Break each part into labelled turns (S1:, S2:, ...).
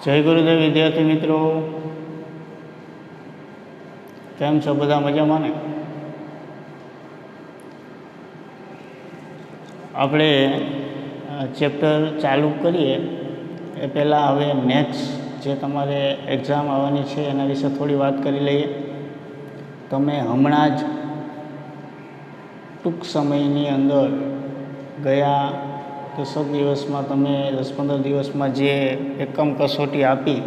S1: જય ગુરુદેવ વિદ્યાર્થી મિત્રો, કેમ છો? બધા મજામાં ને? આપણે ચેપ્ટર ચાલુ કરીએ એ પહેલાં હવે નેક્સ્ટ જે તમારે એક્ઝામ આવવાની છે એના વિશે થોડી વાત કરી લઈએ. તમે હમણાં જ ટૂંક સમયની અંદર ગયા 10 દિવસમાં તમે 10-15 દિવસમાં જે એકમ કસોટી આવી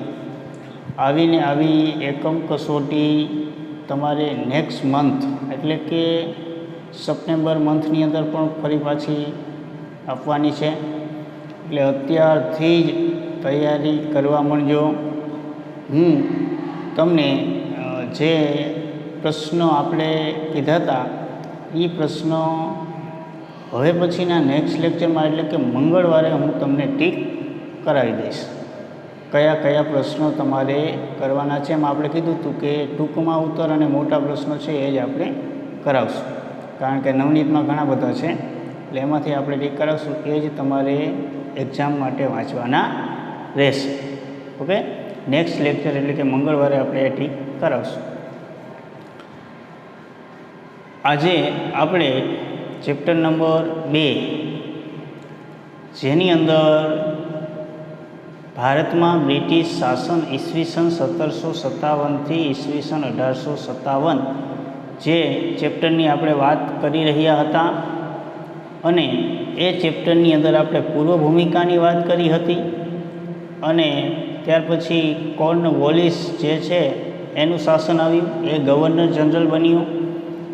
S1: એકમ કસોટી તમારે નેક્સ્ટ મંથ એટલે કે સપ્ટેમ્બર મંથની અંદર પણ ફરી પાછી આપવાની છે. એટલે અત્યારથી જ તૈયારી કરવા માંડજો. હું તમને જે પ્રશ્નો આપણે કીધા હતા એ પ્રશ્નો હવે પછીના નેક્સ્ટ લેક્ચરમાં એટલે કે મંગળવારે હું તમને ટીક કરાવી દઈશ. કયા કયા પ્રશ્નો તમારે કરવાના છે એમ આપણે કીધું હતું કે ટૂંકમાં ઉત્તર અને મોટા પ્રશ્નો છે એ જ આપણે કરાવશું, કારણ કે નવનીતમાં ઘણા બધા છે એટલે એમાંથી આપણે ટીક કરાવશું. એ જ તમારે એક્ઝામ માટે વાંચવાના રહેશે. ઓકે, નેક્સ્ટ લેક્ચર એટલે કે મંગળવારે આપણે એ ટીક કરાવશું. આજે આપણે ચેપ્ટર નંબર 2 જેની અંદર ભારતમાં બ્રિટિશ શાસન ઈસવીસન 1757થી ઈસવીસન 1857 જે ચેપ્ટરની આપણે વાત કરી રહ્યા હતા, અને એ ચેપ્ટરની અંદર આપણે પૂર્વ ભૂમિકાની વાત કરી હતી, અને ત્યાર પછી કોર્નવોલિસ જે છે એનું શાસન આવ્યું, એ ગવર્નર જનરલ બન્યું,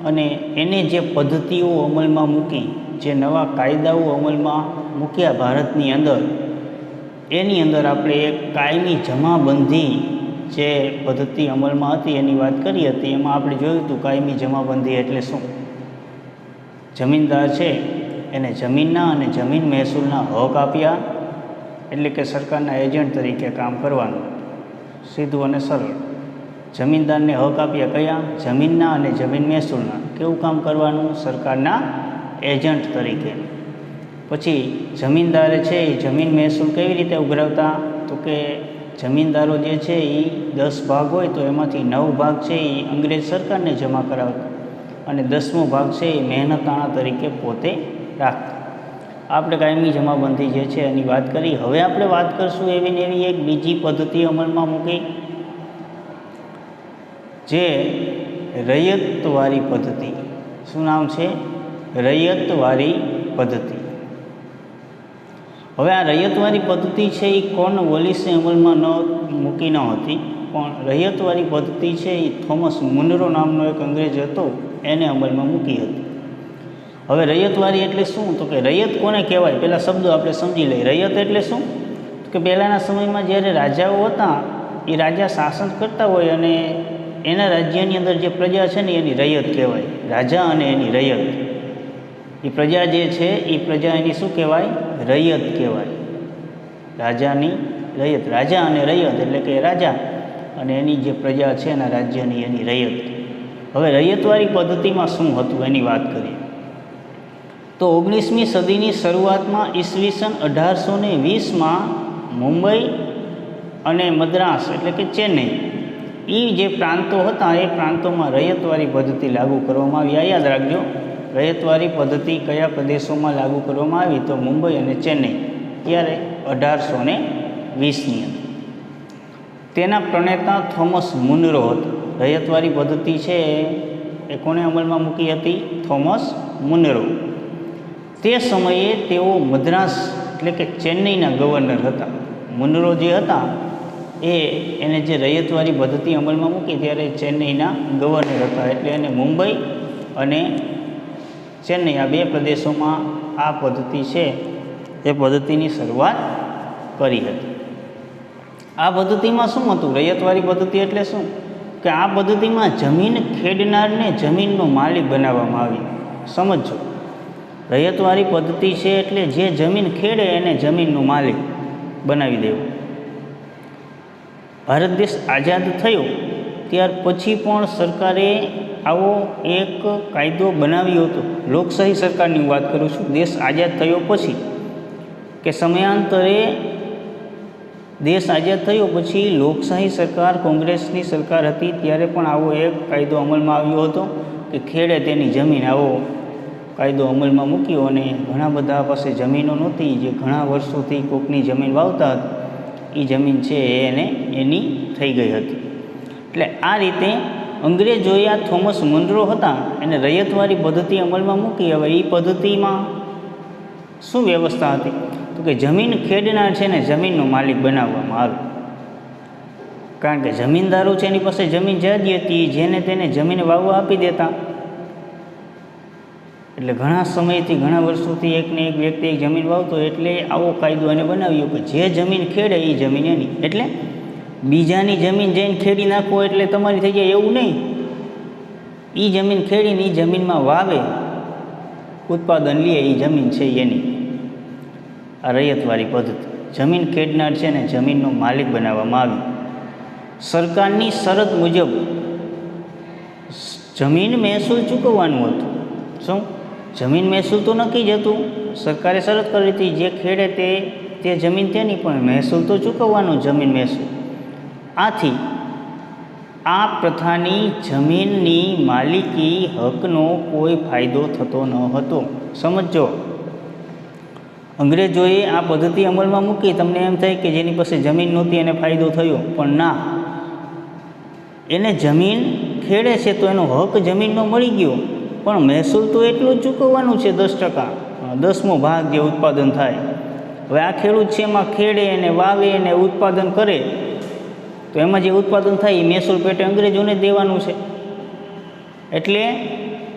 S1: અને એને જે પદ્ધતિઓ અમલમાં મૂકી, જે નવા કાયદાઓ અમલમાં મૂક્યા ભારતની અંદર, એની અંદર આપણે એક કાયમી જમાબંધી જે પદ્ધતિ અમલમાં હતી એની વાત કરી હતી. એમાં આપણે જોયું હતું કાયમી જમાબંધી એટલે શું. જમીનદાર છે એને જમીનના અને જમીન મહેસૂલના હક આપ્યા, એટલે કે સરકારના એજન્ટ તરીકે કામ કરવાનું, સીધું અને સરળ. જમીનદારને હક આપ્યા કયા? જમીનના અને જમીન મહેસૂલના. કેવું કામ કરવાનું? સરકારના એજન્ટ તરીકે. પછી જમીનદારે છે એ જમીન મહેસૂલ કેવી રીતે ઉઘરાવતા? તો કે જમીનદારો જે છે એ 10 ભાગ હોય તો એમાંથી 9 ભાગ છે એ અંગ્રેજ સરકારને જમા કરાવતા, અને 10મો ભાગ છે એ મહેનતાણા તરીકે પોતે રાખતા. આપણે કાયમી જમાબંધી જે છે એની વાત કરી. હવે આપણે વાત કરીશું એવી ને એવી એક બીજી પદ્ધતિ અમલમાં મૂકી, જે રૈયતવારી પદ્ધતિ. શું નામ છે? રૈયતવારી પદ્ધતિ. હવે આ રૈયતવારી પદ્ધતિ છે એ કોર્નવોલિસે અમલમાં મૂકી ન હતી, પણ રૈયતવારી પદ્ધતિ છે એ થોમસ મુનરો નામનો એક અંગ્રેજ હતો એને અમલમાં મૂકી હતી. હવે રૈયતવારી એટલે શું? તો કે રૈયત કોને કહેવાય? પહેલાં શબ્દો આપણે સમજી લઈએ. રૈયત એટલે શું? તો કે પહેલાંના સમયમાં જ્યારે રાજાઓ હતા એ રાજા શાસન કરતા હોય અને એના રાજ્યની અંદર જે પ્રજા છે ને એની રૈયત કહેવાય. રાજા અને એની રૈયત, એ પ્રજા જે છે એ પ્રજા એની શું કહેવાય? રૈયત કહેવાય. રાજાની રૈયત, રાજા અને રૈયત એટલે કે રાજા અને એની જે પ્રજા છે એના રાજ્યની એની રૈયત. હવે રૈયતવારી પદ્ધતિમાં શું હતું એની વાત કરીએ તો 19મી સદીની શરૂઆતમાં ઈસવીસન 1820માં મુંબઈ અને મદ્રાસ એટલે કે ચેન્નઈ એ જે પ્રાંતો હતા એ પ્રાંતોમાં રૈયતવારી પદ્ધતિ લાગુ કરવામાં આવી. આ યાદ રાખજો, રૈયતવારી પદ્ધતિ કયા પ્રદેશોમાં લાગુ કરવામાં આવી? તો મુંબઈ અને ચેન્નઈ. ત્યારે 1820ની અંદર. તેના પ્રણેતા થોમસ મુનરો હતો. રૈયતવારી પદ્ધતિ છે એ કોણે અમલમાં મૂકી હતી? Thomas Munro. તે સમયે તેઓ મદ્રાસ એટલે કે ચેન્નઈના ગવર્નર હતા. મુનરો જે હતા એને જે રૈયતવારી પદ્ધતિ અમલમાં મૂકી ત્યારે ચેન્નઈના ગવર્નર હતા, એટલે એને મુંબઈ અને ચેન્નઈ આ 2 પ્રદેશોમાં આ પદ્ધતિ છે એ પદ્ધતિની શરૂઆત કરી હતી. આ પદ્ધતિમાં શું હતું? રૈયતવારી પદ્ધતિ એટલે શું? કે આ પદ્ધતિમાં જમીન ખેડનારને જમીનનો માલિક બનાવવામાં આવી. સમજો, રૈયતવારી પદ્ધતિ છે એટલે જે જમીન ખેડે એને જમીનનો માલિક બનાવી દેવો. ભારત દેશ આઝાદ થયો ત્યાર પછી પણ સરકારે આવો એક કાયદો બનાવ્યો હતો. લોકશાહી સરકારની વાત કરું છું. દેશ આઝાદ થયો પછી કે સમયાંતરે દેશ આઝાદ થયો પછી લોકશાહી સરકાર, કોંગ્રેસની સરકાર હતી ત્યારે પણ આવો એક કાયદો અમલમાં આવ્યો હતો કે ખેડે તેની જમીન, આવો કાયદો અમલમાં મૂક્યો અને ઘણા બધા પાસે જમીનો નહોતી, જે ઘણા વર્ષોથી કોકની જમીન વાવતા હતા, એ જમીન છે એને એની થઈ ગઈ હતી. એટલે આ રીતે અંગ્રેજોએ આ થોમસ મુનરો હતા એને રૈયતવાળી પદ્ધતિ અમલમાં મૂકી. હવે એ પદ્ધતિમાં શું વ્યવસ્થા હતી તો કે જમીન ખેડનાર છે ને જમીનનો માલિક બનાવવામાં આવે, કારણ કે જમીનદારો છે એની પાસે જમીન જાજી હતી, જેને તેને જમીન વાવવા આપી દેતા. એટલે ઘણા સમયથી, ઘણા વર્ષોથી એકને એક વ્યક્તિ એક જમીન વાવતો, એટલે આવો કાયદો એને બનાવ્યો કે જે જમીન ખેડે એ જમીન એની. એટલે બીજાની જમીન જઈને ખેડી નાખો એટલે તમારી થઈ જાય એવું નહીં. એ જમીન ખેડીને એ જમીનમાં વાવે, ઉત્પાદન લે, એ જમીન છે એની. આ રૈયતવાળી પદ્ધતિ. જમીન ખેડનાર છે ને જમીનનો માલિક બનાવવામાં આવી. સરકારની શરત મુજબ જમીન મહેસૂલ ચૂકવવાનું હતું. શું? જમીન મહેસૂલ તો નક્કી જ હતું, સરકારે શરત કરી હતી જે ખેડે તે જમીન તેની, પણ મહેસૂલ તો ચૂકવવાનું, જમીન મહેસૂલ. આથી આ પ્રથાની જમીનની માલિકી હકનો કોઈ ફાયદો થતો ન હતો. સમજો, અંગ્રેજોએ આ પદ્ધતિ અમલમાં મૂકી, તમને એમ થાય કે જેની પાસે જમીન નહોતી એને ફાયદો થયો, પણ ના, એને જમીન ખેડે છે તો એનો હક જમીનનો મળી ગયો, પણ મહેસૂલ તો એટલું જ ચૂકવવાનું છે, 10%, 10મો ભાગ જે ઉત્પાદન થાય. હવે આ ખેડૂત છે એમાં ખેડે અને વાવે અને ઉત્પાદન કરે, તો એમાં જે ઉત્પાદન થાય એ મહેસૂલ પેટે અંગ્રેજોને દેવાનું છે. એટલે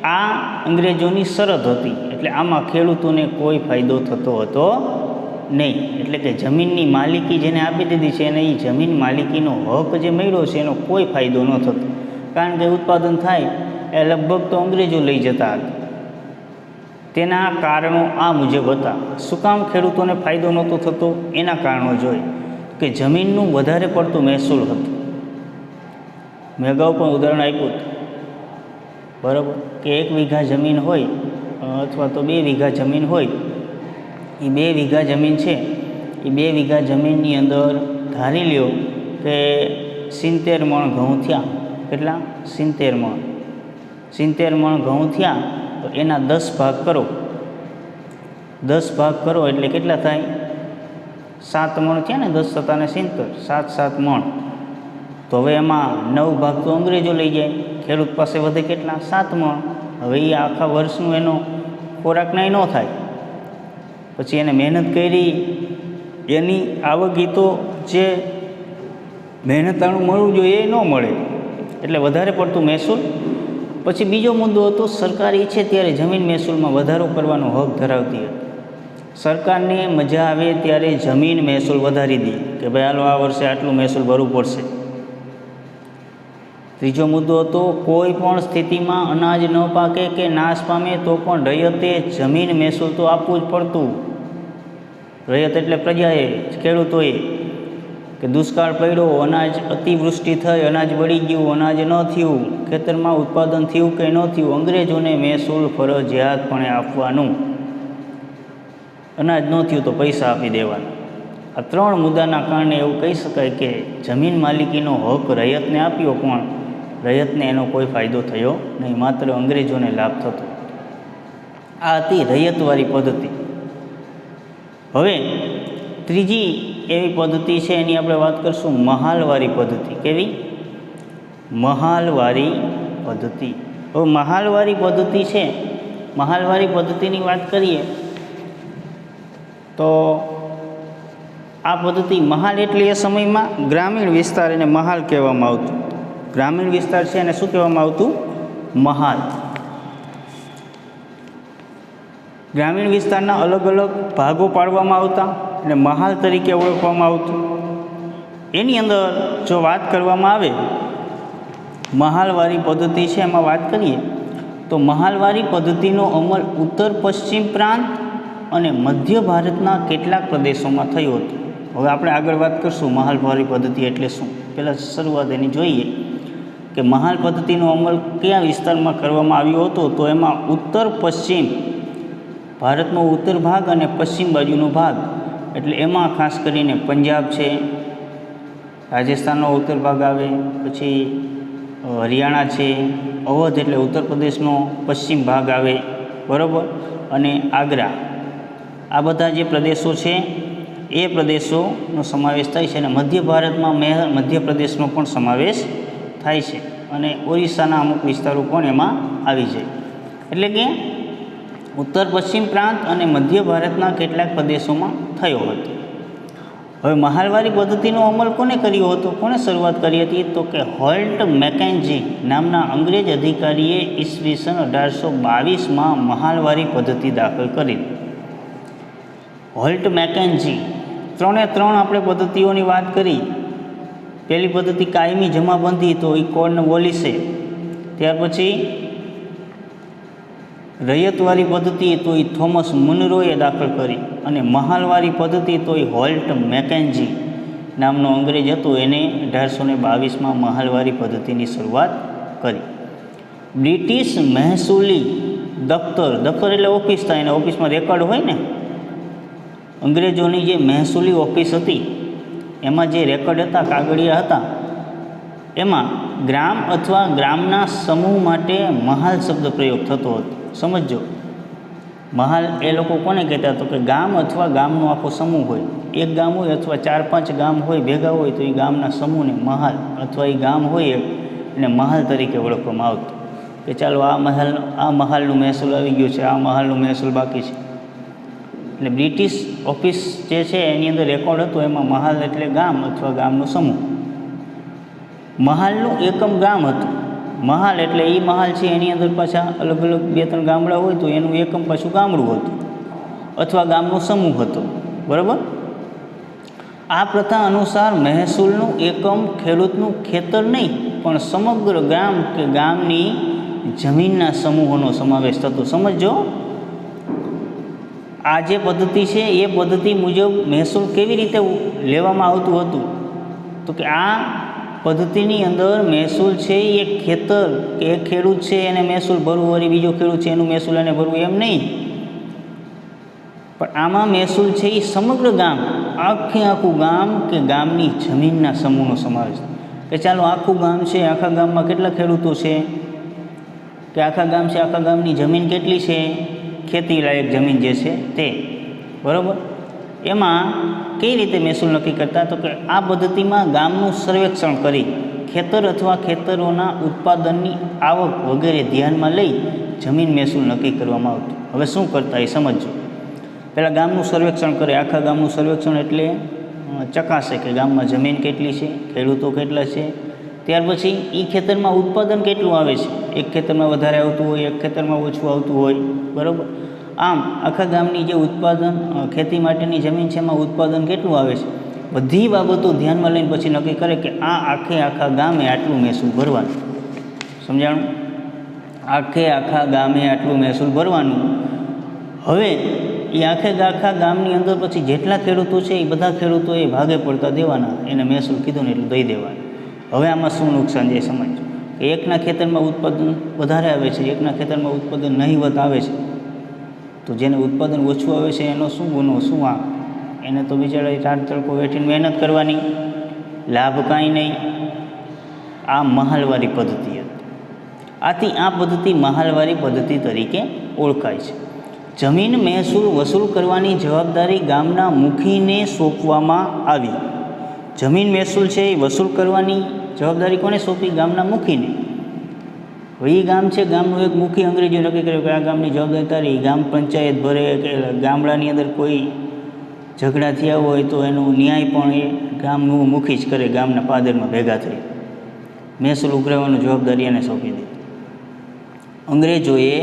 S1: આ અંગ્રેજોની શરત હતી. એટલે આમાં ખેડૂતોને કોઈ ફાયદો થતો હતો નહીં. એટલે કે જમીનની માલિકી જેને આપી દીધી છે એને એ જમીન માલિકીનો હક જે મળ્યો છે એનો કોઈ ફાયદો ન થતો, કારણ કે ઉત્પાદન થાય એ લગભગ તો અંગ્રેજો લઈ જતા હતા. તેના કારણો આ મુજબ હતા. શું કામ ખેડૂતોને ફાયદો નહોતો થતો? એના કારણો જોઈએ કે જમીનનું વધારે પડતું મહેસૂલ હતું. મેં અગાઉ પણ ઉદાહરણ આપ્યું હતું, બરાબર, કે 1 વીઘા જમીન હોય અથવા તો 2 વીઘા જમીન હોય, એ 2 વીઘા જમીન છે, એ 2 વીઘા જમીનની અંદર ધારી લ્યો કે 70 મણ ઘઉં થયા. કેટલા? 70 મણ. 70 મણ ઘઉં થયા તો એના 10 ભાગ કરો. 10 ભાગ કરો એટલે કેટલા થાય? 7 મણ થયા ને, 10 × 70, 7 મણ. તો હવે એમાં 9 ભાગ તો અંગ્રેજો લઈ જાય, ખેડૂત પાસે વધે કેટલા? 7 મણ. હવે એ આખા વર્ષનું એનો ખોરાક નહીં ન થાય. પછી એને મહેનત કરી એની આવક તો જે મહેનતાણું મળવું જોઈએ એ ન મળે, એટલે વધારે પડતું મહેસૂલ. પછી બીજો મુદ્દો હતો, સરકાર ઈચ્છે ત્યારે જમીન મહેસૂલમાં વધારો કરવાનો હક ધરાવતી હતી. સરકારને મજા આવે ત્યારે જમીન મહેસૂલ વધારી દે કે ભાઈ હાલો આ વર્ષે આટલું મહેસૂલ ભરવું પડશે. ત્રીજો મુદ્દો હતો, કોઈ પણ સ્થિતિમાં અનાજ ન પાકે કે નાશ પામે તો પણ રૈયતે જમીન મહેસૂલ તો આપવું જ પડતું. રૈયત એટલે પ્રજાએ, ખેડૂતોએ, કે દુષ્કાળ પડ્યો, અનાજ અતિવૃષ્ટિ થઈ, અનાજ બળી ગયું, અનાજ ન થયું, ખેતરમાં ઉત્પાદન થયું કે ન થયું, અંગ્રેજોને મહેસૂલ ફરજિયાતપણે આપવાનું. અનાજ ન થયું તો પૈસા આપી દેવાના. આ 3 મુદ્દાના કારણે એવું કહી શકાય કે જમીન માલિકીનો હક રૈયતને આપ્યો, પણ રૈયતને એનો કોઈ ફાયદો થયો નહીં, માત્ર અંગ્રેજોને લાભ થતો. આ હતી રૈયતવાળી પદ્ધતિ. હવે ત્રીજી એવી પદ્ધતિ છે એની આપણે વાત કરીશું, મહાલવારી પદ્ધતિ. કેવી? મહાલવારી પદ્ધતિ. હવે મહાલવારી પદ્ધતિ છે, મહાલવારી પદ્ધતિની વાત કરીએ તો આ પદ્ધતિ, મહાલ એટલે એ સમયમાં ગ્રામીણ વિસ્તાર એને મહાલ કહેવામાં આવતું. ગ્રામીણ વિસ્તાર છે એને શું કહેવામાં આવતું? મહાલ. ગ્રામીણ વિસ્તારના અલગ અલગ ભાગો પાડવામાં આવતા અને મહાલ તરીકે ઓળખવામાં આવતું. એની અંદર જો વાત કરવામાં આવે, મહાલવારી પદ્ધતિ છે એમાં વાત કરીએ તો મહાલવારી પદ્ધતિનો અમલ ઉત્તર પશ્ચિમ પ્રાંત અને મધ્ય ભારતના કેટલાક પ્રદેશોમાં થયો હતો. હવે આપણે આગળ વાત કરીશું મહાલવારી પદ્ધતિ એટલે શું. પહેલાં શરૂઆત એની જોઈએ કે મહાલ પદ્ધતિનો અમલ કયા વિસ્તારમાં કરવામાં આવ્યો હતો, તો એમાં ઉત્તર પશ્ચિમ ભારતનો ઉત્તર ભાગ અને પશ્ચિમ બાજુનો ભાગ, એટલે એમાં ખાસ કરીને પંજાબ છે, રાજસ્થાનનો ઉત્તર ભાગ આવે, પછી હરિયાણા છે, અવધ એટલે ઉત્તર પ્રદેશનો પશ્ચિમ ભાગ આવે, બરાબર, અને આગ્રા, આ બધા જે પ્રદેશો છે એ પ્રદેશોનો સમાવેશ થાય છે. અને મધ્ય ભારતમાં મધ્યપ્રદેશનો પણ સમાવેશ થાય છે, અને ઓરિસ્સાના અમુક વિસ્તારો પણ એમાં આવી જાય. એટલે કે ઉત્તર પશ્ચિમ પ્રાંત અને મધ્ય ભારતના કેટલાક પ્રદેશોમાં થયો હતો. હવે મહાલવારી પદ્ધતિનો અમલ કોને કર્યો હતો, કોને શરૂઆત કરી હતી, તો કે હોલ્ટ મેકેન્જી નામના અંગ્રેજ અધિકારીએ ઈસવીસન 1822માં મહાલવારી પદ્ધતિ દાખલ કરી. હોલ્ટ મેકેન્જી ત્રણે ત્રણ આપણે પદ્ધતિઓની વાત કરી. પહેલી પદ્ધતિ કાયમી જમાબંધી, તો એ કોર્નવોલિસે. ત્યાર પછી રૈયતવારી પદ્ધતિ, તો એ થોમસ મુનરોએ દાખલ કરી. અને મહાલવારી પદ્ધતિ, તો એ હોલ્ટ મેકેન્જી નામનો અંગ્રેજ હતો, એને 1822માં મહાલવારી પદ્ધતિની શરૂઆત કરી. બ્રિટિશ મહેસૂલી દફતર, દફતર એટલે ઓફિસ થાય, અને ઓફિસમાં રેકોર્ડ હોય ને, અંગ્રેજોની જે મહેસૂલી ઓફિસ હતી એમાં જે રેકોર્ડ હતા, કાગળિયા હતા, એમાં ગ્રામ અથવા ગ્રામના સમૂહ માટે મહાલ શબ્દ પ્રયોગ થતો હતો. સમજો, મહાલ એ લોકો કોને કહેતા, તો કે ગામ અથવા ગામનો આખો સમૂહ હોય, એક ગામ હોય અથવા 4-5 ગામ હોય, ભેગા હોય, તો એ ગામના સમૂહને મહાલ અથવા એ ગામ હોય એને મહાલ તરીકે ઓળખવામાં આવતું. કે ચાલો આ મહાલનું મહેસૂલ આવી ગયું છે, આ મહાલનું મહેસૂલ બાકી છે. એટલે બ્રિટિશ ઓફિસ જે છે એની અંદર રેકોર્ડ હતો, એમાં મહાલ એટલે ગામ અથવા ગામનો સમૂહ. મહાલનું એકમ ગામ હતું. મહાલ એટલે એ મહાલ છે એની અંદર પાછા અલગ અલગ 2-3 ગામડા હોય, તો એનું એકમ પાછું ગામડું હતું અથવા ગામનો સમૂહ હતો, બરાબર. આ પ્રથા અનુસાર મહેસૂલનું એકમ ખેડૂતનું ખેતર નહીં, પણ સમગ્ર ગામ કે ગામની જમીનના સમૂહોનો સમાવેશ થતો. સમજો, આ જે પદ્ધતિ છે એ પદ્ધતિ મુજબ મહેસૂલ કેવી રીતે લેવામાં આવતું હતું, તો કે આ પદ્ધતિની અંદર મહેસૂલ છે એ ખેતર કે એક ખેડૂત છે એને મહેસૂલ ભરવું, વળી બીજો ખેડૂત છે એનું મહેસૂલ એને ભરવું, એમ નહીં. પણ આમાં મહેસૂલ છે એ સમગ્ર ગામ, આખું ગામ કે ગામની જમીનના સમૂહનો સમાવેશ. કે ચાલો આખું ગામ છે, આખા ગામમાં કેટલા ખેડૂતો છે, કે આખા ગામ છે, આખા ગામની જમીન કેટલી છે, ખેતીલાયક જમીન જે છે તે, બરાબર. એમાં કઈ રીતે મહેસૂલ નક્કી કરતા, તો કે આ પદ્ધતિમાં ગામનું સર્વેક્ષણ કરી ખેતર અથવા ખેતરોના ઉત્પાદનની આવક વગેરે ધ્યાનમાં લઈ જમીન મહેસૂલ નક્કી કરવામાં આવતું. હવે શું કરતા એ સમજો. પહેલાં ગામનું સર્વેક્ષણ કરે, આખા ગામનું સર્વેક્ષણ એટલે ચકાસે કે ગામમાં જમીન કેટલી છે, ખેડૂતો કેટલા છે. ત્યાર પછી એ ખેતરમાં ઉત્પાદન કેટલું આવે છે, એક ખેતરમાં વધારે આવતું હોય, એક ખેતરમાં ઓછું આવતું હોય, બરાબર. આમ આખા ગામની જે ઉત્પાદન ખેતી માટેની જમીન છે એમાં ઉત્પાદન કેટલું આવે છે, બધી બાબતો ધ્યાનમાં લઈને પછી નક્કી કરે કે આખા ગામે આટલું મહેસૂલ ભરવાનું. સમજાણું? આખા ગામે આટલું મહેસૂલ ભરવાનું. હવે એ આખા ગામની અંદર પછી જેટલા ખેડૂતો છે એ બધા ખેડૂતોએ ભાગે પડતા દેવાના, એને મહેસૂલ કીધું ને એટલું દઈ દેવાનું. હવે આમાં શું નુકસાન છે સમજો, કે એકના ખેતરમાં ઉત્પાદન વધારે આવે છે, એકના ખેતરમાં ઉત્પાદન નહીવત આવે છે, તો જેને ઉત્પાદન ઓછું આવે છે એનો શું ગુનો, શું આ, એને તો બિચારા રાત તડકો વેઠીને મહેનત કરવાની, લાભ કાંઈ નહીં. આ મહાલવારી પદ્ધતિ હતી. આથી આ પદ્ધતિ મહાલવારી પદ્ધતિ તરીકે ઓળખાય છે. જમીન મહેસૂલ વસૂલ કરવાની જવાબદારી ગામના મુખીને સોંપવામાં આવી. જમીન મહેસૂલ છે એ વસૂલ કરવાની જવાબદારી કોને સોંપી? ગામના મુખીને. હવે એ ગામ છે, ગામનું એક મુખી અંગ્રેજો નક્કી કર્યું કે આ ગામની જવાબદારી તારી. ગામ પંચાયત ભરે કે ગામડાની અંદર કોઈ ઝઘડા થયા હોય તો એનો ન્યાય પણ એ ગામનું મુખી જ કરે, ગામના પાદરમાં ભેગા થઈ. મહેસૂલ ઉઘરાવવાની જવાબદારી એને સોંપી દીધી. અંગ્રેજોએ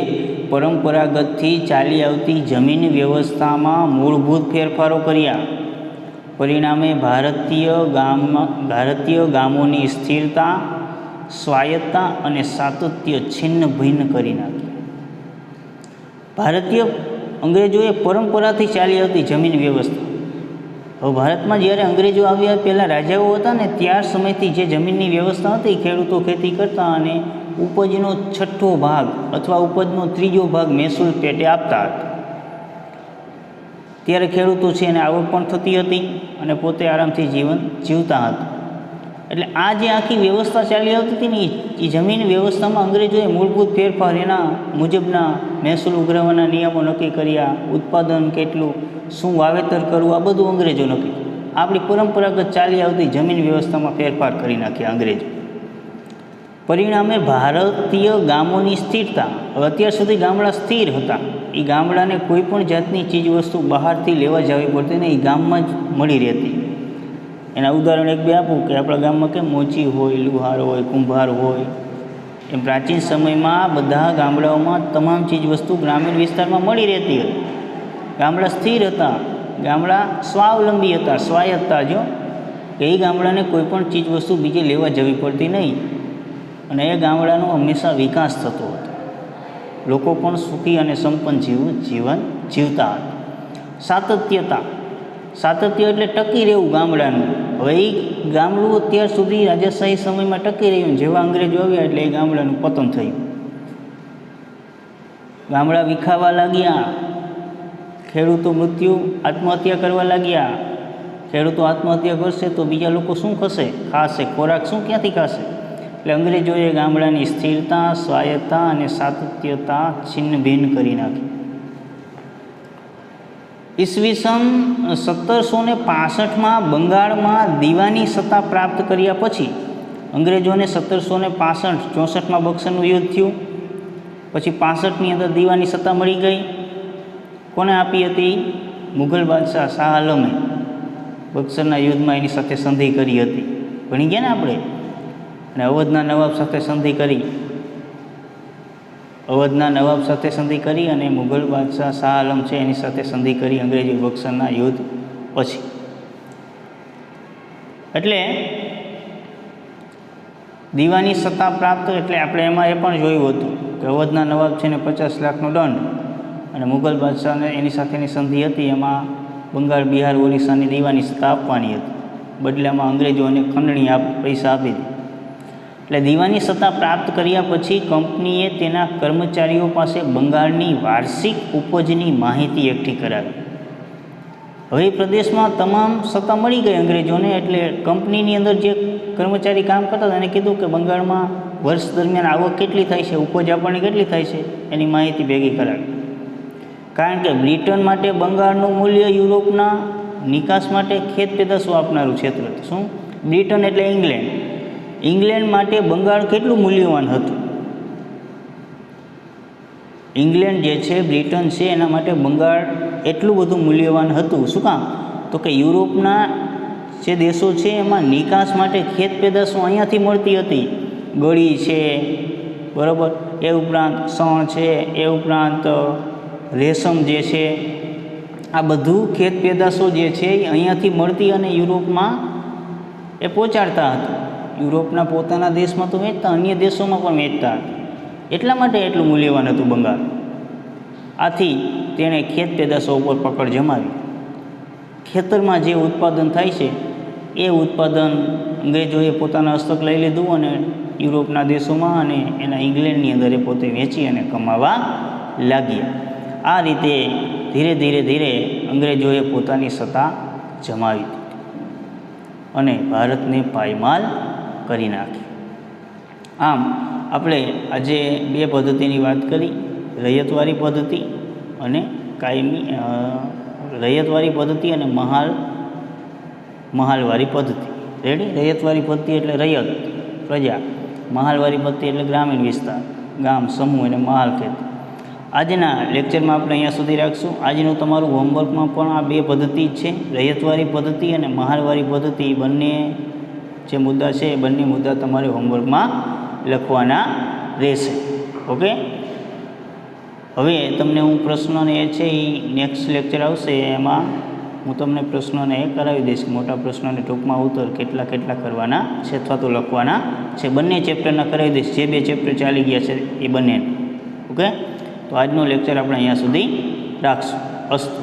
S1: પરંપરાગતથી ચાલી આવતી જમીન વ્યવસ્થામાં મૂળભૂત ફેરફારો કર્યા. પરિણામે ભારતીય ગામોની સ્થિરતા, સ્વાયત્તતા અને સાતત્ય છિન્ન ભિન્ન કરી નાખી. અંગ્રેજોએ પરંપરાથી ચાલી આવતી જમીન વ્યવસ્થા. હવે ભારતમાં જ્યારે અંગ્રેજો આવ્યા, પહેલાં રાજાઓ હતા ને, ત્યાર સમયથી જે જમીનની વ્યવસ્થા હતી, ખેડૂતો ખેતી કરતા અને ઉપજનો 6ઠ્ઠો ભાગ અથવા ઉપજનો 3જો ભાગ મહેસૂલ પેટે આપતા હતા. ત્યારે ખેડૂતો છે એને આવક પણ થતી હતી અને પોતે આરામથી જીવન જીવતા હતા. એટલે આ જે આખી વ્યવસ્થા ચાલી આવતી હતી ને એ જમીન વ્યવસ્થામાં અંગ્રેજોએ મૂળભૂત ફેરફાર એના મુજબના મહેસૂલ ઉઘરાવવાના નિયમો નક્કી કર્યા, ઉત્પાદન કેટલું, શું વાવેતર કરવું, આ બધું અંગ્રેજો નક્કી કર્યું. આપણી પરંપરાગત ચાલી આવતી જમીન વ્યવસ્થામાં ફેરફાર કરી નાખ્યા અંગ્રેજો. પરિણામે ભારતીય ગામોની સ્થિરતા, હવે અત્યાર સુધી ગામડા સ્થિર હતા, એ ગામડાને કોઈ પણ જાતની ચીજવસ્તુ બહારથી લેવા જવી પડતી ને એ ગામમાં જ મળી રહેતી. એના ઉદાહરણ એક બે આપું કે આપણા ગામમાં કેમ મોચી હોય, લુહાર હોય, કુંભાર હોય, એમ પ્રાચીન સમયમાં બધા ગામડાઓમાં તમામ ચીજવસ્તુ ગ્રામીણ વિસ્તારમાં મળી રહેતી હતી. ગામડા સ્થિર હતા, ગામડા સ્વાવલંબી હતા, સ્વાયત્ત હતા, જો કે એ ગામડાને કોઈ પણ ચીજવસ્તુ બીજે લેવા જવી પડતી નહીં અને એ ગામડાનો હંમેશા વિકાસ થતો હતો. લોકો પણ સુખી અને સંપન્ન જીવન જીવતા હતા. સાતત્ય એટલે ટકી રહેવું ગામડાનું. હવે એ ગામડું અત્યાર સુધી રાજાશાહી સમયમાં ટકી રહ્યું, જેવા અંગ્રેજો આવ્યા એટલે એ ગામડાનું પતન થયું. ગામડા વિખાવા લાગ્યા, ખેડૂતો આત્મહત્યા કરવા લાગ્યા. ખેડૂતો આત્મહત્યા કરશે તો બીજા લોકો શું ખાશે, ખોરાક શું ક્યાંથી ખાશે? એટલે અંગ્રેજોએ ગામડાની સ્થિરતા, સ્વાયત્તતા અને સાતત્યતા છિન્ન ભિન્ન કરી નાખી. ઈસવીસન 1765માં બંગાળમાં દીવાની સત્તા પ્રાપ્ત કર્યા પછી અંગ્રેજોને 1765-64માં બક્સરનું યુદ્ધ થયું. પછી 65ની અંદર દીવાની સત્તા મળી ગઈ. કોને આપી હતી? મુઘલ બાદશાહ શાહ આલમે બક્સરના યુદ્ધમાં એની સાથે સંધિ કરી હતી. ભણી ગયા ને આપણે. અને અવધના નવાબ સાથે સંધિ કરી અને મુઘલ બાદશાહ શાહ આલમ છે એની સાથે સંધિ કરી અંગ્રેજી બક્સરના યુદ્ધ પછી. એટલે દીવાની સત્તા પ્રાપ્ત એટલે આપણે એમાં એ પણ જોયું હતું કે અવધના નવાબ છે ને 50 લાખનો દંડ અને મુઘલ બાદશાહને એની સાથેની સંધિ હતી, એમાં બંગાળ, બિહાર, ઓરિસ્સાની દીવાની સત્તા આપવાની હતી. બદલામાં અંગ્રેજોને ખંડણી પૈસા આપી દીધી. એટલે દીવાની સત્તા પ્રાપ્ત કર્યા પછી કંપનીએ તેના કર્મચારીઓ પાસે બંગાળની વાર્ષિક ઉપજની માહિતી એકઠી કરાવી. હવે પ્રદેશમાં તમામ સત્તા મળી ગઈ અંગ્રેજોને, એટલે કંપનીની અંદર જે કર્મચારી કામ કરતા હતા એને કીધું કે બંગાળમાં વર્ષ દરમિયાન આવક કેટલી થાય છે, ઉપજ આપણને કેટલી થાય છે, એની માહિતી ભેગી કરાવી. કારણ કે બ્રિટન માટે બંગાળનું મૂલ્ય યુરોપના નિકાસ માટે ખેત પેદાશો આપનારું ક્ષેત્ર હતું. શું? બ્રિટન એટલે ઇંગ્લેન્ડ માટે બંગાળ કેટલું મૂલ્યવાન હતું? ઇંગ્લેન્ડ જે છે, બ્રિટન છે, એના માટે બંગાળ એટલું બધું મૂલ્યવાન હતું. શું કામ? તો કે યુરોપના જે દેશો છે એમાં નિકાસ માટે ખેત પેદાશો અહીંયાથી મળતી હતી. ગળી છે, બરાબર, એ ઉપરાંત શણ છે, એ ઉપરાંત રેશમ જે છે, આ બધું ખેત પેદાશો જે છે એ અહીંયાથી મળતી અને યુરોપમાં એ પહોંચાડતા હતા. યુરોપના પોતાના દેશમાં તો વેચતા, અન્ય દેશોમાં પણ વેચતા હતા. એટલા માટે એટલું મૂલ્યવાન હતું બંગાળ. આથી તેણે ખેત પેદાશો ઉપર પકડ જમાવી. ખેતરમાં જે ઉત્પાદન થાય છે એ ઉત્પાદન અંગ્રેજોએ પોતાના હસ્તક લઈ લીધું અને યુરોપના દેશોમાં અને એના ઇંગ્લેન્ડની અંદર એ પોતે વેચી અને કમાવા લાગ્યા. આ રીતે ધીરે ધીરે અંગ્રેજોએ પોતાની સત્તા જમાવી દીધી અને ભારતને પાયમાલ કરી નાખી. આમ આપણે આજે બે પદ્ધતિની વાત કરી, રૈયતવારી પદ્ધતિ અને રૈયતવારી પદ્ધતિ અને મહાલવારી પદ્ધતિ. રેડી? રૈયતવારી પદ્ધતિ એટલે રૈયત, પ્રજા. મહાલવારી પદ્ધતિ એટલે ગ્રામીણ વિસ્તાર, ગામ, સમૂહ અને મહાલ ખેતી. આજના લેક્ચરમાં આપણે અહીંયા સુધી રાખશું. આજનું તમારું હોમવર્કમાં પણ આ બે પદ્ધતિ જ છે, રૈયતવારી પદ્ધતિ અને મહાલવારી પદ્ધતિ. બંને જે મુદ્દા છે એ બંને મુદ્દા તમારે હોમવર્કમાં લખવાના રહેશે. ઓકે? હવે તમને હું પ્રશ્નોને એ છે એ નેક્સ્ટ લેક્ચર આવશે એમાં હું તમને પ્રશ્નોને એ કરાવી દઈશ. મોટા પ્રશ્નોને ટૂંકમાં ઉત્તર કેટલા કરવાના છે અથવા તો લખવાના છે. બંને ચેપ્ટરના કરાવી દઈશ, જે બે ચેપ્ટર ચાલી ગયા છે એ બંને. ઓકે? તો આજનો લેક્ચર આપણે અહીંયા સુધી રાખશું. અસ્તુ.